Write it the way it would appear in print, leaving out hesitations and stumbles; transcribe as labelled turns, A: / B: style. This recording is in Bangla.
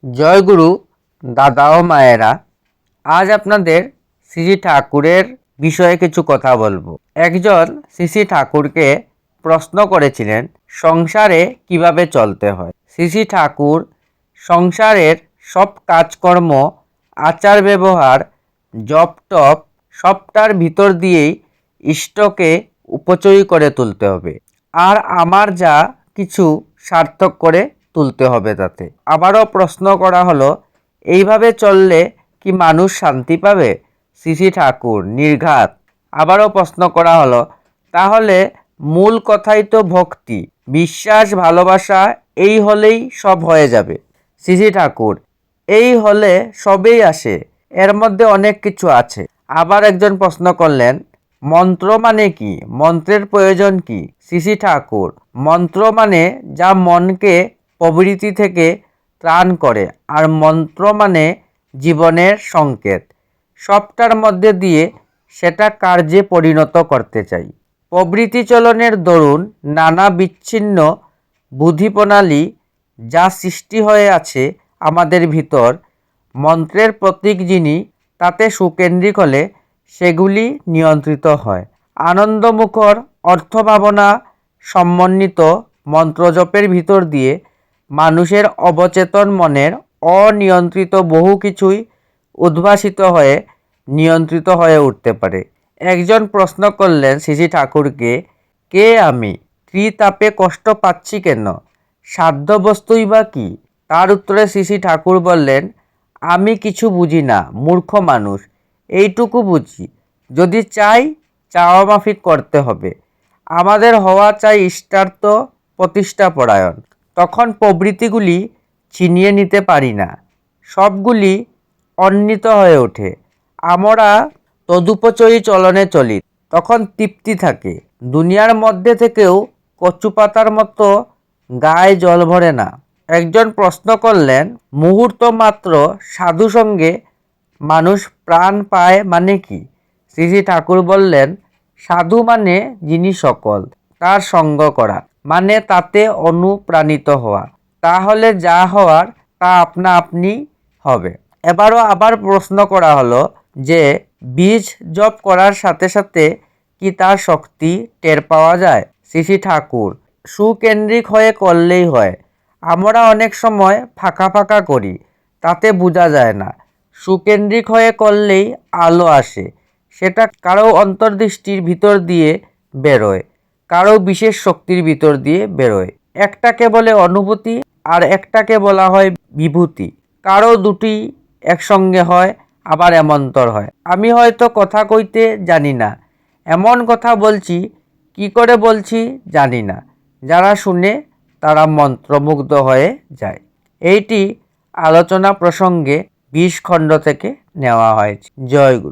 A: জয়গুরু দাদা ও মায়েরা, আজ আপনাদের শ্রী ঠাকুরের বিষয়ে কিছু কথা বলবো। একজন শ্রী ঠাকুরকে প্রশ্ন করেছিলেন সংসারে কিভাবে চলতে হয়। শ্রী ঠাকুর সংসারের সব কাজকর্ম, আচার ব্যবহার, জপ টপ সবটার ভিতর দিয়েই ইষ্টকে উপচয়ী করে তুলতে হবে, আর আমার যা কিছু সার্থক করে তুলতে হবে তাতে। আবারও প্রশ্ন করা হলো, এইভাবে চললে কি মানুষ শান্তি পাবে? শ্রী ঠাকুর নির্ঘাত। আবারও প্রশ্ন করা হলো, তাহলে মূল কথাই তো ভক্তি, বিশ্বাস, ভালোবাসা, এই হলেই সব হয়ে যাবে। শ্রী ঠাকুর, এই হলে সবেই আসে, এর মধ্যে অনেক কিছু আছে। আবার একজন প্রশ্ন করলেন, মন্ত্র মানে কি? মন্ত্রের প্রয়োজন কি? শ্রী ঠাকুর, মন্ত্র মানে যা মনকে প্রবৃত্তি থেকে ত্রাণ করে, আর মন্ত্র মানে জীবনের সংকেত, সবটার মধ্যে দিয়ে সেটা কার্যে পরিণত করতে চাই। প্রবৃত্তি চলনের দরুন নানা বিচ্ছিন্ন বুদ্ধিপ্রণালী যা সৃষ্টি হয়ে আছে আমাদের ভিতর, মন্ত্রের প্রতীক যিনি তাতে সুকেন্দ্রিক হলে সেগুলি নিয়ন্ত্রিত হয়। আনন্দমুখর অর্থভাবনা সমন্বিত মন্ত্রজপের ভিতর দিয়ে মানুষের অবচেতন মনের অনিয়ন্ত্রিত বহু কিছুই উদ্ভাসিত হয়ে নিয়ন্ত্রিত হয়ে উঠতে পারে। একজন প্রশ্ন করলেন শ্রী ঠাকুরকে, কে আমি? ত্রিতাপে কষ্ট পাচ্ছি কেন? সাধ্য বস্তুই বা কি? তার উত্তরে শ্রী ঠাকুর বললেন, আমি কিছু বুঝি না, মূর্খ মানুষ, এইটুকু বুঝি, যদি চাই চাওয়া মাফিক করতে হবে। আমাদের হওয়া চাই ইষ্টার্থ প্রতিষ্ঠাপরায়ণ। তখন প্রবৃত্তিগুলি ছিনিয়ে নিতে পারি না, সবগুলি অন্বিত হয়ে ওঠে। আমরা তদুপচয়ী চলনে চলি, তখন তৃপ্তি থাকে। দুনিয়ার মধ্যে থেকেও কচু পাতার মতো গায়ে জল ভরে না। একজন প্রশ্ন করলেন, মুহূর্ত মাত্র সাধু সঙ্গে মানুষ প্রাণ পায় মানে কি? শ্রী ঠাকুর বললেন, সাধু মানে যিনি সকল, তার সঙ্গ করা, মানে তাতে অনুপ্রাণিত হওয়া, তাহলে যা হওয়ার তা আপনা আপনি হবে। আবার প্রশ্ন করা হলো যে বীজ জপ করার সাথে সাথে কি তার শক্তি টের পাওয়া যায়? শ্রী ঠাকুর, সুকেন্দ্রিক হয়ে করলেই হয়। আমরা অনেক সময় ফাঁকা ফাঁকা করি, তাতে বোঝা যায় না। সুকেন্দ্রিক হয়ে করলেই আলো আসে, সেটা কারো অন্তর্দৃষ্টির ভিতর দিয়ে বেরোয়, কারো বিশেষ শক্তির ভিতর দিয়ে বেরোয়। একটাকে বলে অনুভূতি, আর একটাকে বলা হয় বিভূতি। কারো দুটি একসঙ্গে হয়, আবার এমন্তর হয়। আমি হয়তো কথা কইতে জানি না, এমন কথা বলছি, কি করে বলছি জানি না। যারা শুনে তারা মন্ত্রমুগ্ধ হয়ে যায়। এইটি আলোচনা প্রসঙ্গে 20 খণ্ড থেকে নেওয়া হয়েছে। জয় গুরু।